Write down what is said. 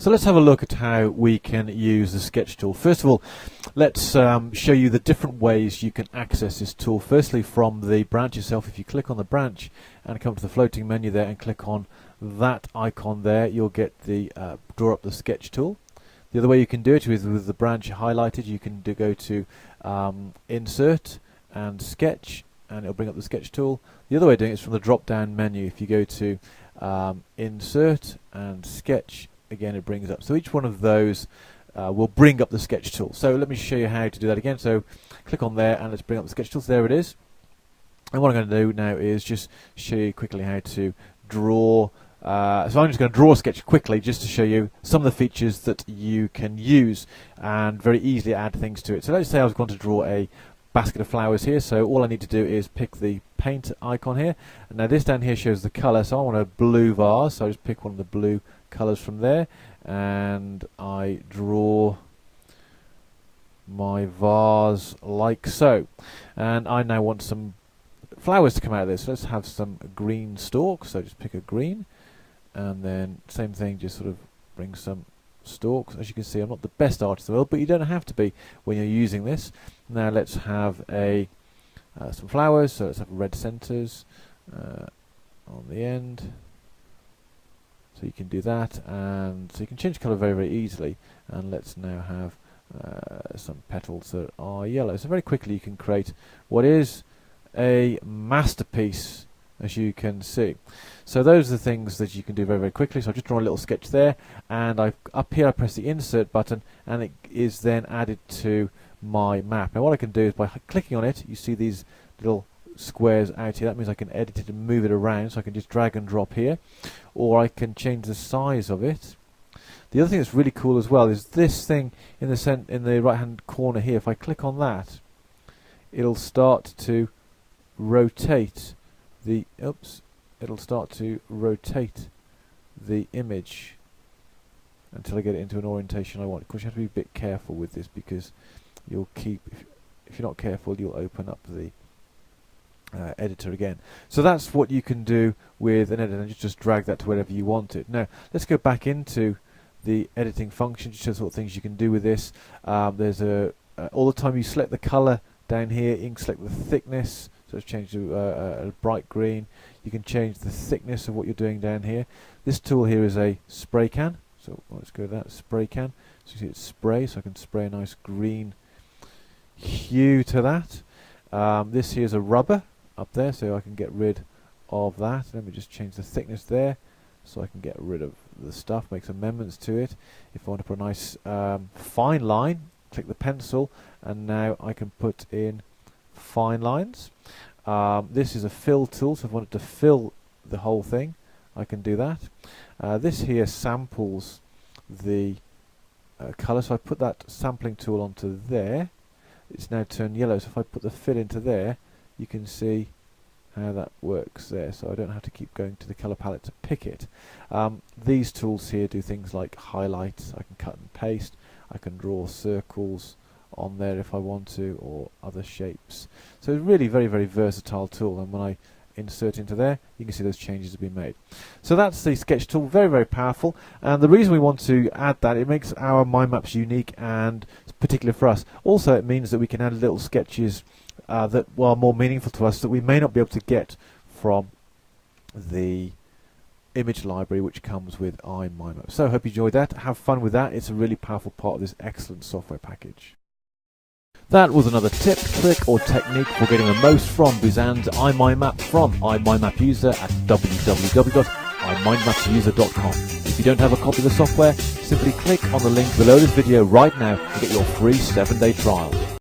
So let's have a look at how we can use the sketch tool. First of all, let's show you the different ways you can access this tool. Firstly, from the branch itself, if you click on the branch and come to the floating menu there and click on that icon there, you'll get the draw up the sketch tool. The other way you can do it is with the branch highlighted. You can go to Insert and Sketch, and it'll bring up the sketch tool. The other way of doing it is from the drop down menu. If you go to Insert and Sketch, again it brings up. So each one of those will bring up the sketch tool. So let me show you how to do that again. So click on there and let's bring up the sketch tool. So there it is. And what I'm going to do now is just show you quickly how to draw. So I'm just going to draw a sketch quickly just to show you some of the features that you can use and very easily add things to it. So let's say I was going to draw a basket of flowers here. So all I need to do is pick the paint icon here. And now this down here shows the colour. So I want a blue vase. So I just pick one of the blue colours from there and I draw my vase like so. And I now want some flowers to come out of this. So let's have some green stalks. So just pick a green. And then same thing, just sort of bring some stalks. As you can see, I'm not the best artist in the world, but you don't have to be when you're using this. Now let's have some flowers. So let's have red centers on the end. So you can do that, and so you can change colour very, very easily. And let's now have some petals that are yellow. So very quickly you can create what is a masterpiece, as you can see. So those are the things that you can do very, very quickly. So I've just drawn a little sketch there, and up here I press the insert button, and it is then added to my map. Now what I can do is by clicking on it, you see these little squares out here. That means I can edit it and move it around. So I can just drag and drop here, or I can change the size of it. The other thing that's really cool as well is this thing in the right hand corner here. If I click on that, it'll start to rotate the image until I get it into an orientation I want. Of course, you have to be a bit careful with this, because you'll keep, if you're not careful, you'll open up the editor again. So that's what you can do with an editor, and just drag that to wherever you want it. Now let's go back into the editing function to show the sort of things you can do with this. There's all the time you select the color down here, you can select the thickness. So it's changed to a bright green. You can change the thickness of what you're doing down here. This tool here is a spray can. So let's go to that spray can. So you see it's spray, so I can spray a nice green hue to that. This here is a rubber up there, so I can get rid of that. Let me just change the thickness there, so I can get rid of the stuff, make some amendments to it. If I want to put a nice fine line, click the pencil, and now I can put in fine lines. This is a fill tool, so if I wanted to fill the whole thing, I can do that. This here samples the colour, so I put that sampling tool onto there. It's now turned yellow, so if I put the fill into there, you can see how that works there, so I don't have to keep going to the colour palette to pick it. These tools here do things like highlights. I can cut and paste, I can draw circles on there if I want to, or other shapes. So it's really very, very versatile tool, and when I insert into there, you can see those changes have been made. So that's the sketch tool, very, very powerful, and the reason we want to add that, it makes our mind maps unique and particular for us. Also it means that we can add little sketches that are more meaningful to us that we may not be able to get from the image library which comes with iMindMap. So I hope you enjoyed that. Have fun with that. It's a really powerful part of this excellent software package. That was another tip, trick or technique for getting the most from Buzan's iMindMap from iMindMap User at www.imindmapuser.com. If you don't have a copy of the software, simply click on the link below this video right now to get your free 7-day trial.